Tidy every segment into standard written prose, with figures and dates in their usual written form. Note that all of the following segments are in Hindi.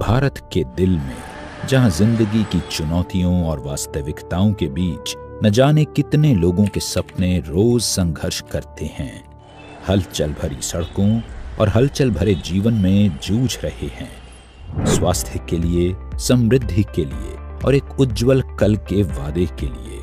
भारत के दिल में, जहां जिंदगी की चुनौतियों और वास्तविकताओं के बीच न जाने कितने लोगों के सपने रोज संघर्ष करते हैं, हलचल भरी सड़कों और हलचल भरे जीवन में जूझ रहे हैं, स्वास्थ्य के लिए, समृद्धि के लिए और एक उज्जवल कल के वादे के लिए।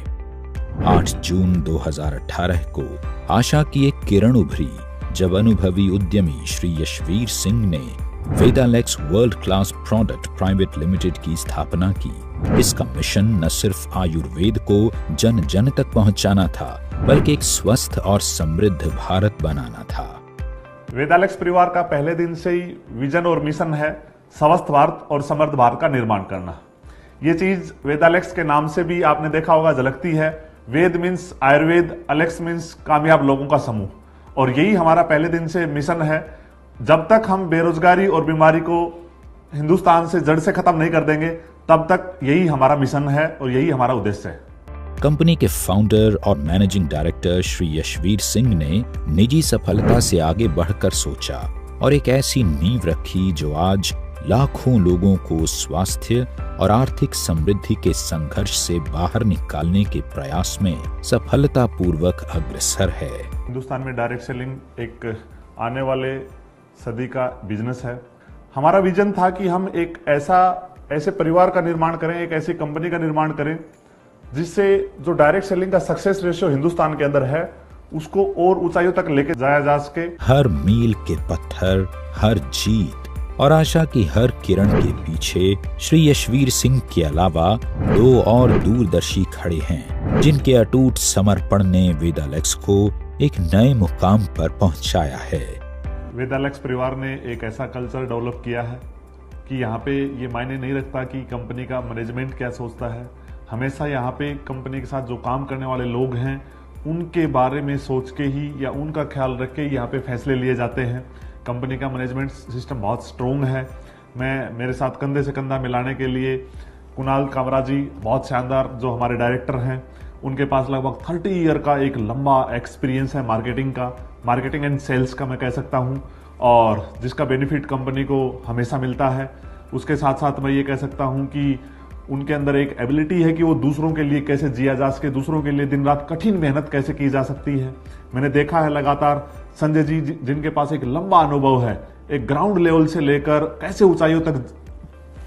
8 जून 2018 को आशा की एक किरण उभरी जब अनुभवी उद्यमी श्री यशवीर सिंह ने Vedalex world class product private limited की स्थापना की। इसका मिशन न सिर्फ आयुर्वेद को जन जन तक पहुंचाना था, बल्कि एक स्वस्थ और समृद्ध भारत बनाना था। वेदालेक्स परिवार का पहले दिन से ही विजन और मिशन है स्वस्थ भारत और समृद्ध भारत का निर्माण करना। ये चीज वेदालेक्स के नाम से भी आपने देखा होगा झलकती है। वेद मीन्स आयुर्वेद, अलेक्स मीन्स कामयाब लोगों का समूह, और यही हमारा पहले दिन से मिशन है। जब तक हम बेरोजगारी और बीमारी को हिंदुस्तान से जड़ से खत्म नहीं कर देंगे, तब तक यही हमारा मिशन है और यही हमारा उद्देश्य है। कंपनी के फाउंडर और मैनेजिंग डायरेक्टर श्री यशवीर सिंह ने निजी सफलता से आगे बढ़कर सोचा और एक ऐसी नींव रखी जो आज लाखों लोगों को स्वास्थ्य और आर्थिक समृद्धि के संघर्ष से बाहर निकालने के प्रयास में सफलतापूर्वक अग्रसर है। हिंदुस्तान में डायरेक्ट सेलिंग एक आने वाले सदी का बिजनेस है। हमारा विजन था कि हम एक ऐसे परिवार का निर्माण करें, एक ऐसी कंपनी का निर्माण करें जिससे जो डायरेक्ट सेलिंग का सक्सेस रेशियो हिंदुस्तान के अंदर है, उसको और ऊंचाइयों तक लेके जाया जा सके। हर मील के पत्थर, हर जीत और आशा की हर किरण के पीछे श्री यशवीर सिंह के अलावा 2 और दूरदर्शी खड़े हैं, जिनके अटूट समर्पण ने वेदालेक्स को एक नए मुकाम पर पहुंचाया है। वेदालेक्स परिवार ने एक ऐसा कल्चर डेवलप किया है कि यहाँ पे ये मायने नहीं रखता कि कंपनी का मैनेजमेंट क्या सोचता है। हमेशा यहाँ पे कंपनी के साथ जो काम करने वाले लोग हैं, उनके बारे में सोच के ही या उनका ख्याल रख के यहाँ पे फैसले लिए जाते हैं। कंपनी का मैनेजमेंट सिस्टम बहुत स्ट्रोंग है। मेरे साथ कंधे से कंधा मिलाने के लिए कुणाल कामरा जी बहुत शानदार जो हमारे डायरेक्टर हैं, उनके पास लगभग 30 ईयर का एक लंबा एक्सपीरियंस है मार्केटिंग एंड सेल्स का मैं कह सकता हूं, और जिसका बेनिफिट कंपनी को हमेशा मिलता है। उसके साथ साथ मैं ये कह सकता हूं कि उनके अंदर एक एबिलिटी है कि वो दूसरों के लिए कैसे जिया जा सके, दूसरों के लिए दिन रात कठिन मेहनत कैसे की जा सकती है। मैंने देखा है लगातार संजय जी जिनके पास एक लंबा अनुभव है, एक ग्राउंड लेवल से लेकर कैसे ऊंचाइयों तक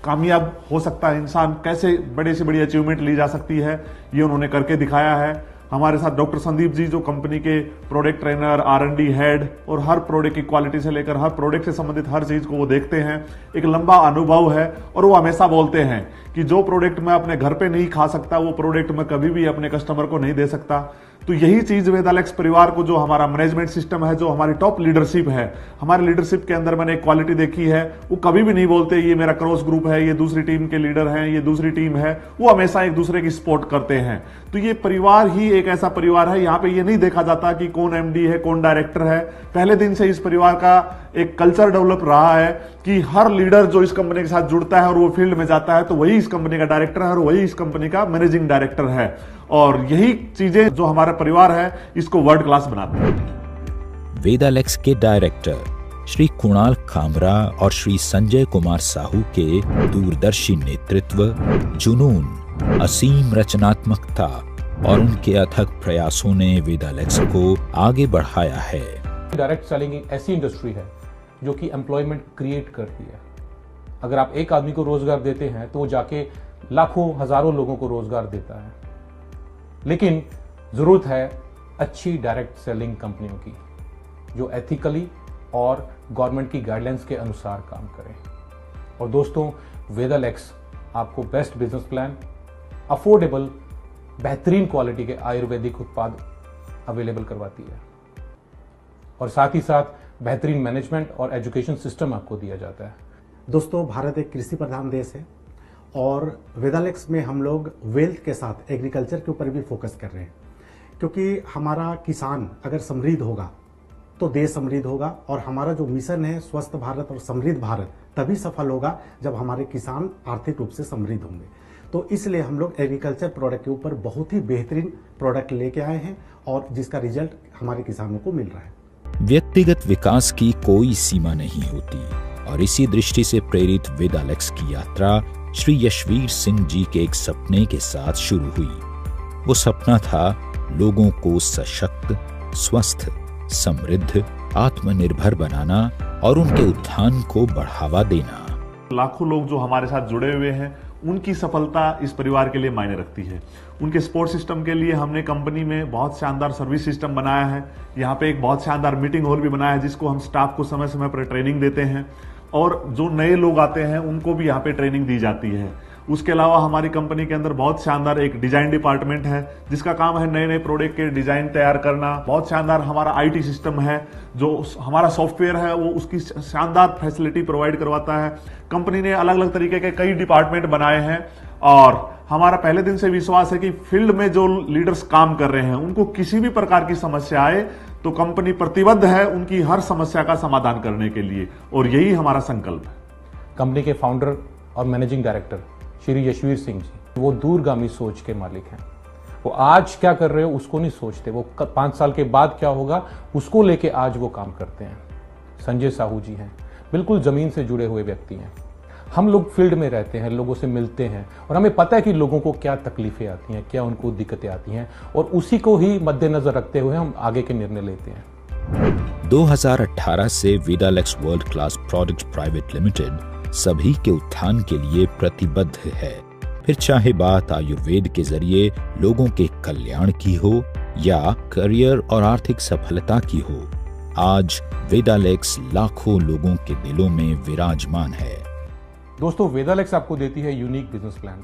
कामयाब हो सकता है इंसान, कैसे बड़े से बड़ी अचीवमेंट ली जा सकती है, ये उन्होंने करके दिखाया है। हमारे साथ डॉक्टर संदीप जी जो कंपनी के प्रोडक्ट ट्रेनर, R&D हेड, और हर प्रोडक्ट की क्वालिटी से लेकर हर प्रोडक्ट से संबंधित हर चीज को वो देखते हैं। एक लंबा अनुभव है और वो हमेशा बोलते हैं कि जो प्रोडक्ट मैं अपने घर पे नहीं खा सकता, वो प्रोडक्ट मैं कभी भी अपने कस्टमर को नहीं दे सकता। तो यही चीज वेदालेक्स परिवार को, जो हमारा मैनेजमेंट सिस्टम है, जो हमारी टॉप लीडरशिप है, हमारे लीडरशिप के अंदर मैंने एक क्वालिटी देखी है, वो कभी भी नहीं बोलते ये मेरा क्रॉस ग्रुप है, ये दूसरी टीम के लीडर हैं, ये दूसरी टीम है। वो हमेशा एक दूसरे की सपोर्ट करते हैं। तो ये परिवार ही एक ऐसा परिवार है, यहाँ पे ये नहीं देखा जाता कि कौन MD है, कौन डायरेक्टर है। पहले दिन से इस परिवार का एक कल्चर डेवलप रहा है कि हर लीडर जो इस कंपनी के साथ जुड़ता है और वो फील्ड में जाता है, तो वही इस कंपनी का डायरेक्टर है और वही इस कंपनी का मैनेजिंग डायरेक्टर है। और यही चीजें जो हमारा परिवार है, इसको वर्ल्ड क्लास बनाती है। वेदालेक्स के डायरेक्टर श्री कुणाल कामरा और श्री संजय कुमार साहू के दूरदर्शी नेतृत्व, जुनून, असीम रचनात्मकता और उनके अथक प्रयासों ने वेदालेक्स को आगे बढ़ाया है। डायरेक्ट सेलिंग एक ऐसी इंडस्ट्री है जो कि एम्प्लॉयमेंट क्रिएट करती है। अगर आप एक आदमी को रोजगार देते हैं तो वो जाके लाखों हजारों लोगों को रोजगार देता है। लेकिन जरूरत है अच्छी डायरेक्ट सेलिंग कंपनियों की जो एथिकली और गवर्नमेंट की गाइडलाइंस के अनुसार काम करें। और दोस्तों, वेदालेक्स आपको बेस्ट बिजनेस प्लान, अफोर्डेबल, बेहतरीन क्वालिटी के आयुर्वेदिक उत्पाद अवेलेबल करवाती है, और साथ ही साथ बेहतरीन मैनेजमेंट और एजुकेशन सिस्टम आपको दिया जाता है। दोस्तों, भारत एक कृषि प्रधान देश है और वेदालेक्स में हम लोग वेल्थ के साथ एग्रीकल्चर के ऊपर भी फोकस कर रहे हैं, क्योंकि हमारा किसान अगर समृद्ध होगा तो देश समृद्ध होगा, और हमारा जो मिशन है स्वस्थ भारत और समृद्ध भारत तभी सफल होगा जब हमारे किसान आर्थिक रूप से समृद्ध होंगे। तो इसलिए हम लोग एग्रीकल्चर प्रोडक्ट के ऊपर बहुत ही बेहतरीन प्रोडक्ट लेके आए हैं और जिसका रिजल्ट हमारे किसानों को मिल रहा है। व्यक्तिगत विकास की कोई सीमा नहीं होती और इसी दृष्टि से प्रेरित वेदालेक्स की यात्रा श्री यशवीर सिंह जी के एक सपने के साथ शुरू हुई। वो सपना था लोगों को सशक्त, स्वस्थ, समृद्ध, आत्मनिर्भर बनाना और उनके उत्थान को बढ़ावा देना। लाखों लोग जो हमारे साथ जुड़े हुए हैं, उनकी सफलता इस परिवार के लिए मायने रखती है। उनके सपोर्ट सिस्टम के लिए हमने कंपनी में बहुत शानदार सर्विस सिस्टम बनाया है। यहाँ पे एक बहुत शानदार मीटिंग हॉल भी बनाया है, जिसको हम स्टाफ को समय समय पर ट्रेनिंग देते हैं, और जो नए लोग आते हैं उनको भी यहाँ पे ट्रेनिंग दी जाती है। उसके अलावा हमारी कंपनी के अंदर बहुत शानदार एक डिजाइन डिपार्टमेंट है, जिसका काम है नए नए प्रोडक्ट के डिजाइन तैयार करना। बहुत शानदार हमारा आईटी सिस्टम है, जो हमारा सॉफ्टवेयर है वो उसकी शानदार फैसिलिटी प्रोवाइड करवाता है। कंपनी ने अलग अलग तरीके के कई डिपार्टमेंट बनाए हैं, और हमारा पहले दिन से विश्वास है कि फील्ड में जो लीडर्स काम कर रहे हैं उनको किसी भी प्रकार की समस्या आए तो कंपनी प्रतिबद्ध है उनकी हर समस्या का समाधान करने के लिए, और यही हमारा संकल्प है। कंपनी के फाउंडर और मैनेजिंग डायरेक्टर श्री यशवीर सिंह जी, वो दूरगामी सोच के मालिक हैं। वो आज क्या कर रहे हो उसको नहीं सोचते, वो 5 साल के बाद क्या होगा उसको लेके आज वो काम करते हैं। संजय साहू जी हैं, बिल्कुल जमीन से जुड़े हुए व्यक्ति हैं। हम लोग फील्ड में रहते हैं, लोगों से मिलते हैं, और हमें पता है कि लोगों को क्या तकलीफें आती हैं, क्या उनको दिक्कतें आती हैं, और उसी को ही मद्देनजर रखते हुए हम आगे के निर्णय लेते हैं। 2018 से Vedalex world class product private limited सभी के उत्थान के लिए प्रतिबद्ध है। फिर चाहे बात आयुर्वेद के जरिए लोगों के कल्याण की हो या करियर और आर्थिक सफलता की हो, आज वेदालेक्स लाखों लोगों के दिलों में विराजमान है। दोस्तों, वेदालेक्स आपको देती है यूनिक बिजनेस प्लान।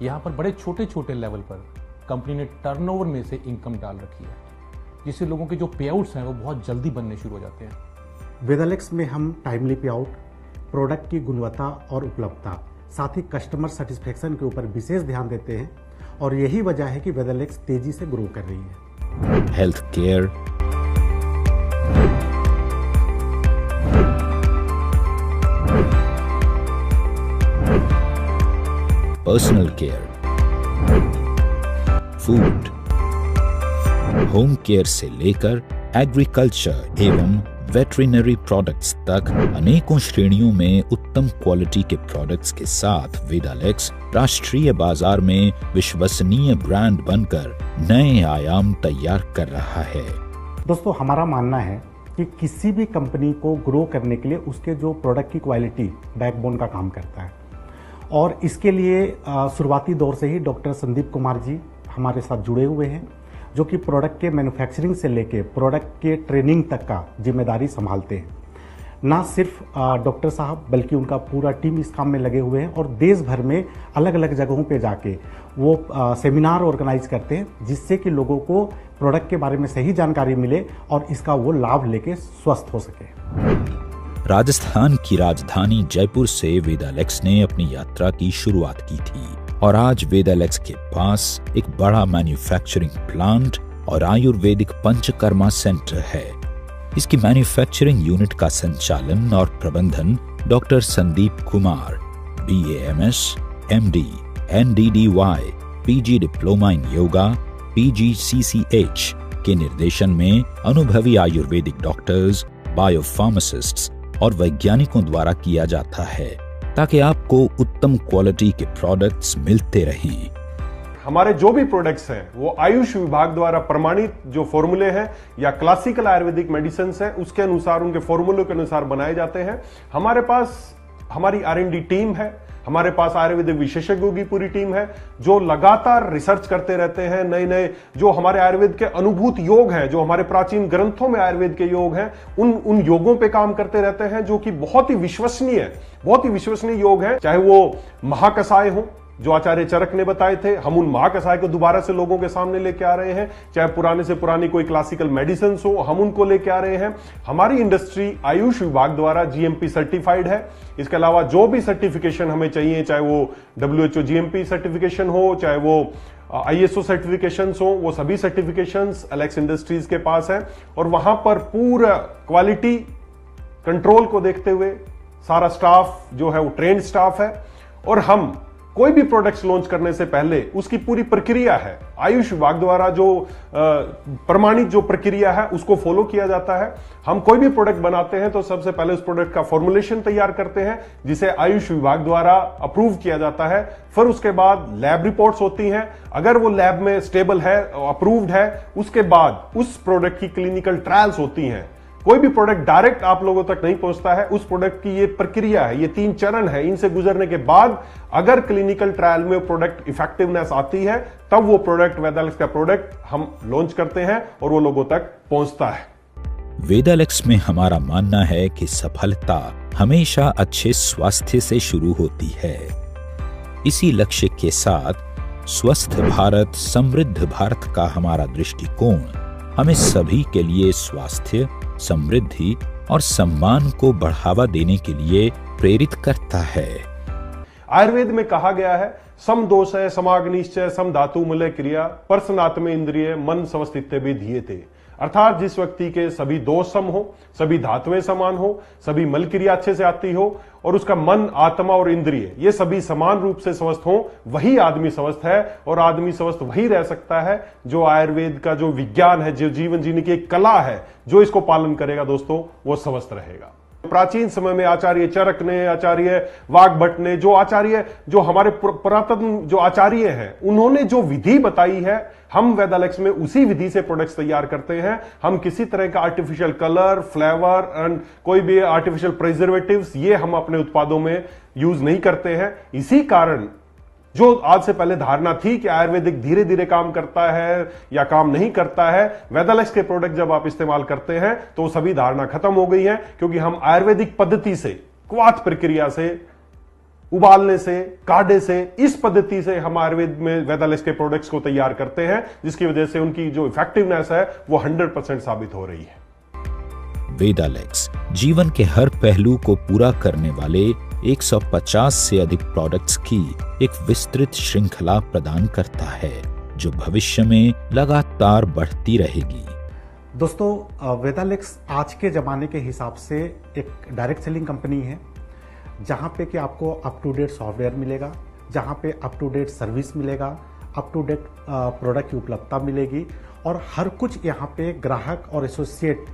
यहाँ पर बड़े छोटे छोटे लेवल पर कंपनी ने टर्नओवर में से इनकम डाल रखी है, जिससे लोगों के जो पेआउट्स हैं वो बहुत जल्दी बनने शुरू हो जाते हैं। वेदालेक्स में हम टाइमली पेआउट, प्रोडक्ट की गुणवत्ता और उपलब्धता, साथ ही कस्टमर सेटिस्फेक्शन के ऊपर विशेष ध्यान देते हैं, और यही वजह है कि वेदालेक्स तेजी से ग्रो कर रही है। Health care, personal care, food, home care से लेकर एग्रीकल्चर एवं वेटरिनरी प्रोडक्ट्स तक अनेकों श्रेणियों में उत्तम क्वालिटी के प्रोडक्ट्स के साथ वेदालेक्स राष्ट्रीय बाजार में विश्वसनीय ब्रांड बनकर नए आयाम तैयार कर रहा है। दोस्तों, हमारा मानना है कि किसी भी कंपनी को ग्रो करने के लिए उसके जो प्रोडक्ट की क्वालिटी बैकबोन का काम करता है, और इसके लिए शुरुआती दौर से ही डॉक्टर संदीप कुमार जी हमारे साथ जुड़े हुए हैं, जो कि प्रोडक्ट के मैन्युफैक्चरिंग से लेके प्रोडक्ट के ट्रेनिंग तक का जिम्मेदारी संभालते हैं। ना सिर्फ डॉक्टर साहब बल्कि उनका पूरा टीम इस काम में लगे हुए हैं, और देश भर में अलग अलग जगहों पे जाके वो सेमिनार ऑर्गेनाइज करते हैं, जिससे कि लोगों को प्रोडक्ट के बारे में सही जानकारी मिले और इसका वो लाभ लेके स्वस्थ हो सके। राजस्थान की राजधानी जयपुर से वेदालेक्स ने अपनी यात्रा की शुरुआत की थी, और आज वेदालेक्स के पास एक बड़ा मैन्युफैक्चरिंग प्लांट और आयुर्वेदिक पंचकर्मा सेंटर है। इसकी मैन्युफैक्चरिंग यूनिट का संचालन और प्रबंधन doctor Sandeep Kumar, BAMS, MD, NDDY, PG diploma in yoga, PGCCH के निर्देशन में अनुभवी आयुर्वेदिक डॉक्टर्स, बायोफार्मासिस्ट्स और वैज्ञानिकों द्वारा किया जाता है, ताकि आपको उत्तम क्वालिटी के प्रोडक्ट्स मिलते रहें। हमारे जो भी प्रोडक्ट्स हैं वो आयुष विभाग द्वारा प्रमाणित जो फॉर्मूले हैं या क्लासिकल आयुर्वेदिक मेडिसिन हैं उसके अनुसार, उनके फॉर्मूलों के अनुसार बनाए जाते हैं। हमारे पास हमारी R&D टीम है, हमारे पास आयुर्वेदिक विशेषज्ञों की पूरी टीम है जो लगातार रिसर्च करते रहते हैं। नए नए जो हमारे आयुर्वेद के अनुभूत योग हैं, जो हमारे प्राचीन ग्रंथों में आयुर्वेद के योग हैं, उन योगों पे काम करते रहते हैं, जो कि बहुत ही विश्वसनीय योग हैं। चाहे वो महाकषाय हो जो आचार्य चरक ने बताए थे, हम उन महाकषाय को दोबारा से लोगों के सामने लेके आ रहे हैं। चाहे पुराने से पुरानी कोई क्लासिकल मेडिसिन हो, हम उनको लेके आ रहे हैं। हमारी इंडस्ट्री आयुष विभाग द्वारा GMP सर्टिफाइड है। इसके अलावा जो भी सर्टिफिकेशन हमें चाहिए, चाहे वो WHO GMP सर्टिफिकेशन हो, चाहे वो ISO सर्टिफिकेशंस हो, वो सभी सर्टिफिकेशंस एलेक्स इंडस्ट्रीज के पास है। और वहां पर पूरा क्वालिटी कंट्रोल को देखते हुए सारा स्टाफ जो है वो ट्रेंड स्टाफ है, और हम कोई भी प्रोडक्ट्स लॉन्च करने से पहले उसकी पूरी प्रक्रिया है, आयुष विभाग द्वारा जो प्रमाणित जो प्रक्रिया है उसको फॉलो किया जाता है। हम कोई भी प्रोडक्ट बनाते हैं तो सबसे पहले उस प्रोडक्ट का फॉर्मुलेशन तैयार करते हैं जिसे आयुष विभाग द्वारा अप्रूव किया जाता है। फिर उसके बाद लैब रिपोर्ट्स होती हैं, अगर वो लैब में स्टेबल है, अप्रूव्ड है, उसके बाद उस प्रोडक्ट की क्लिनिकल ट्रायल्स होती हैं। कोई भी प्रोडक्ट डायरेक्ट आप लोगों तक नहीं पहुंचता है, उस प्रोडक्ट की ये प्रक्रिया है, ये 3 चरण है। इनसे गुजरने के बाद अगर क्लिनिकल ट्रायल में प्रोडक्ट इफेक्टिवनेस आती है तब वो प्रोडक्ट वेदालेक्स का प्रोडक्ट हम लॉन्च करते हैं और वो लोगों तक पहुंचता है। वेदालेक्स में हमारा मानना है कि सफलता हमेशा अच्छे स्वास्थ्य से शुरू होती है। इसी लक्ष्य के साथ स्वस्थ भारत समृद्ध भारत का हमारा दृष्टिकोण हमें सभी के लिए स्वास्थ्य, समृद्धि और सम्मान को बढ़ावा देने के लिए प्रेरित करता है। आयुर्वेद में कहा गया है, सम दोष है समाग्निश्चय सम धातु मूल्य क्रिया परसनात्म इंद्रिय मन स्वस्थित्य भी धीयते। अर्थात जिस व्यक्ति के सभी दोष सम हो, सभी धातुएं समान हो, सभी मल क्रिया अच्छे से आती हो और उसका मन, आत्मा और इंद्रिय ये सभी समान रूप से स्वस्थ हो, वही आदमी स्वस्थ है। और आदमी स्वस्थ वही रह सकता है जो आयुर्वेद का जो विज्ञान है, जो जीवन जीने की एक कला है, जो इसको पालन करेगा दोस्तों वो स्वस्थ रहेगा। प्राचीन समय में आचार्य चरक ने, आचार्य वाग्भट ने, जो हमारे पुरातन जो आचार्य हैं, उन्होंने जो विधि बताई है, हम वेदालेक्स में उसी विधि से प्रोडक्ट्स तैयार करते हैं। हम किसी तरह का आर्टिफिशियल कलर, फ्लेवर एंड कोई भी आर्टिफिशियल प्रिजर्वेटिव्स ये हम अपने उत्पादों में यूज नहीं करते हैं। इसी कारण जो आज से पहले धारणा थी कि आयुर्वेदिक धीरे धीरे काम करता है या काम नहीं करता है, वेदालेक्स के प्रोडक्ट जब आप इस्तेमाल करते हैं तो सभी धारणा खत्म हो गई है, क्योंकि हम आयुर्वेदिक पद्धति से, क्वाथ प्रक्रिया से, उबालने से, काढ़े से, इस पद्धति से हम आयुर्वेद में वेदालेक्स के प्रोडक्ट्स को तैयार करते हैं, जिसकी वजह से उनकी जो इफेक्टिवनेस है वो 100% साबित हो रही है। वेदालेक्स जीवन के हर पहलू को पूरा करने वाले 150 से अधिक प्रोडक्ट्स की एक विस्तृत श्रृंखला प्रदान करता है, जो भविष्य में लगातार बढ़ती रहेगी। दोस्तों, वेदालेक्स आज के ज़माने के हिसाब से एक डायरेक्ट सेलिंग कंपनी है, जहाँ पे कि आपको अप टू डेट सॉफ्टवेयर मिलेगा, जहाँ पे अप टू डेट सर्विस मिलेगा, अप टू डेट प्रोडक्ट की उपलब्धता मिलेगी और हर कुछ यहाँ पे ग्राहक और एसोसिएट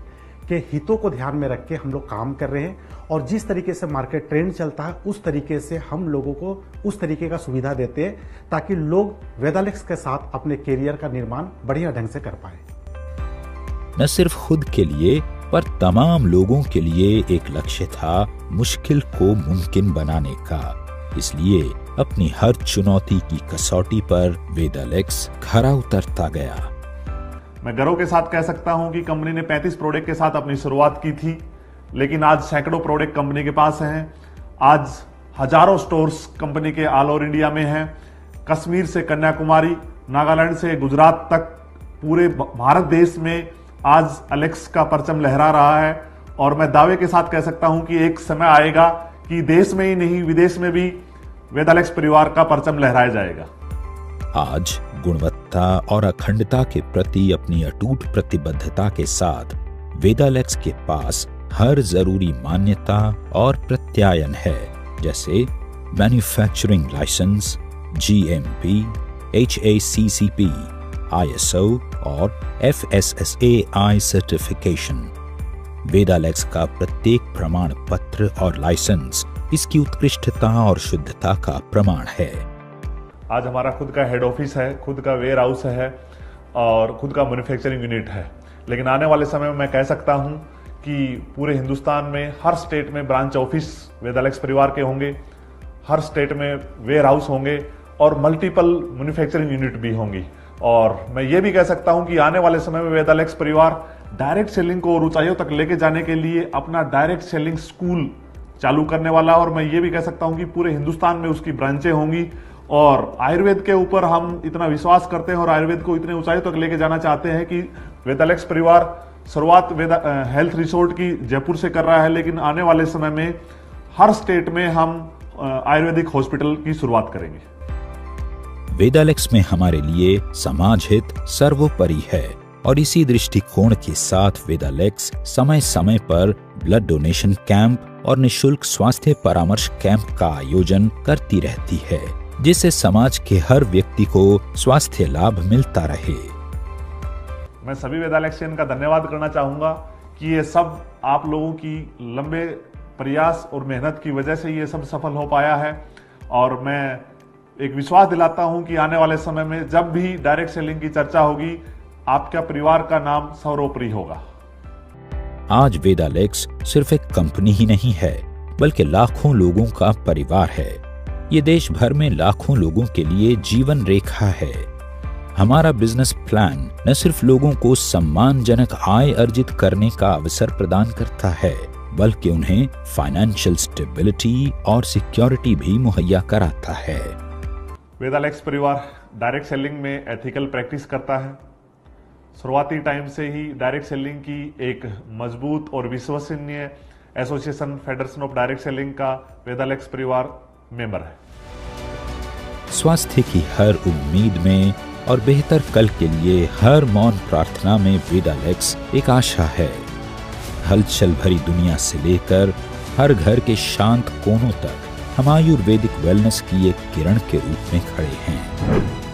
के हितों को ध्यान में रख के हम लोग काम कर रहे हैं। और जिस तरीके से मार्केट ट्रेंड चलता है उस तरीके से हम लोगों को उस तरीके का सुविधा देते हैं, ताकि लोग वेदालेक्स के साथ अपने कैरियर का निर्माण बढ़िया ढंग से कर पाए। न सिर्फ खुद के लिए पर तमाम लोगों के लिए एक लक्ष्य था मुश्किल को मुमकिन बनाने का। इसलिए अपनी हर चुनौती की कसौटी पर वेदालेक्स खरा उतरता गया। मैं गर्व के साथ कह सकता हूं कि कंपनी ने 35 प्रोडक्ट के साथ अपनी शुरुआत की थी, लेकिन आज सैकड़ों प्रोडक्ट कंपनी के पास हैं। आज हजारों स्टोर्स कंपनी के ऑल ओवर इंडिया में हैं। कश्मीर से कन्याकुमारी, नागालैंड से गुजरात तक पूरे भारत देश में आज एलेक्स का परचम लहरा रहा है। और मैं दावे के साथ कह सकता हूं कि एक समय आएगा कि देश में ही नहीं विदेश में भी वेदालेक्स परिवार का परचम लहराया जाएगा। आज गुणवत्ता और अखंडता के प्रति अपनी अटूट प्रतिबद्धता के साथ वेदालेक्स के पास हर जरूरी मान्यता और प्रत्यायन है, जैसे manufacturing licence, GMP, HACCP, ISO और FSSAI सर्टिफिकेशन। वेदालेक्स का प्रत्येक प्रमाण पत्र और लाइसेंस इसकी उत्कृष्टता और शुद्धता का प्रमाण है। आज हमारा खुद का हेड ऑफिस है, खुद का वेयर हाउस है और खुद का मैन्युफैक्चरिंग यूनिट है। लेकिन आने वाले समय में मैं कह सकता हूं कि पूरे हिंदुस्तान में हर स्टेट में ब्रांच ऑफिस वेदालेक्स परिवार के होंगे, हर स्टेट में वेयर हाउस होंगे और मल्टीपल मैन्युफैक्चरिंग यूनिट भी होंगी। और मैं ये भी कह सकता हूं कि आने वाले समय में वेदालेक्स परिवार डायरेक्ट सेलिंग को और ऊंचाइयों तक लेके जाने के लिए अपना डायरेक्ट सेलिंग स्कूल चालू करने वाला। और मैं ये भी कह सकता हूं कि पूरे हिंदुस्तान में उसकी ब्रांचें होंगी। और आयुर्वेद के ऊपर हम इतना विश्वास करते हैं और आयुर्वेद को इतने ऊंचाई तक लेके जाना चाहते हैं कि वेदालेक्स परिवार शुरुआत हेल्थ रिसोर्ट की जयपुर से कर रहा है, लेकिन आने वाले समय में हर स्टेट में हम आयुर्वेदिक हॉस्पिटल की शुरुआत करेंगे। वेदालेक्स में हमारे लिए समाज हित सर्वोपरि है और इसी दृष्टिकोण के साथ वेदालेक्स समय समय पर ब्लड डोनेशन कैंप और निशुल्क स्वास्थ्य परामर्श कैंप का आयोजन करती रहती है। जिससे समाज के हर व्यक्ति को स्वास्थ्य लाभ मिलता रहे। मैं सभी वेदालेक्स चैन का धन्यवाद करना चाहूंगा कि ये सब आप लोगों की लंबे प्रयास और मेहनत की वजह से ये सब सफल हो पाया है। और मैं एक विश्वास दिलाता हूं कि आने वाले समय में जब भी डायरेक्ट सेलिंग की चर्चा होगी, आपका परिवार का नाम सर्वोपरि होगा। आज वेदालेक्स सिर्फ एक कंपनी ही नहीं है, बल्कि लाखों लोगों का परिवार है। ये देश भर में लाखों लोगों के लिए जीवन रेखा है। हमारा बिजनेस प्लान न सिर्फ लोगों को सम्मानजनक आय अर्जित करने का अवसर प्रदान करता है, बल्कि उन्हें फाइनेंशियल स्टेबिलिटी और सिक्योरिटी भी मुहैया कराता है। वेदालेक्स परिवार डायरेक्ट सेलिंग में एथिकल प्रैक्टिस करता है। शुरुआती टाइम से ही डायरेक्ट सेलिंग की एक मजबूत और विश्वसनीय association federation of direct selling का वेदालेक्स परिवार मेंबर है। स्वास्थ्य की हर उम्मीद में और बेहतर कल के लिए हर मौन प्रार्थना में वेदालेक्स एक आशा है। हलचल भरी दुनिया से लेकर हर घर के शांत कोनों तक हम आयुर्वेदिक वेलनेस की एक किरण के रूप में खड़े हैं।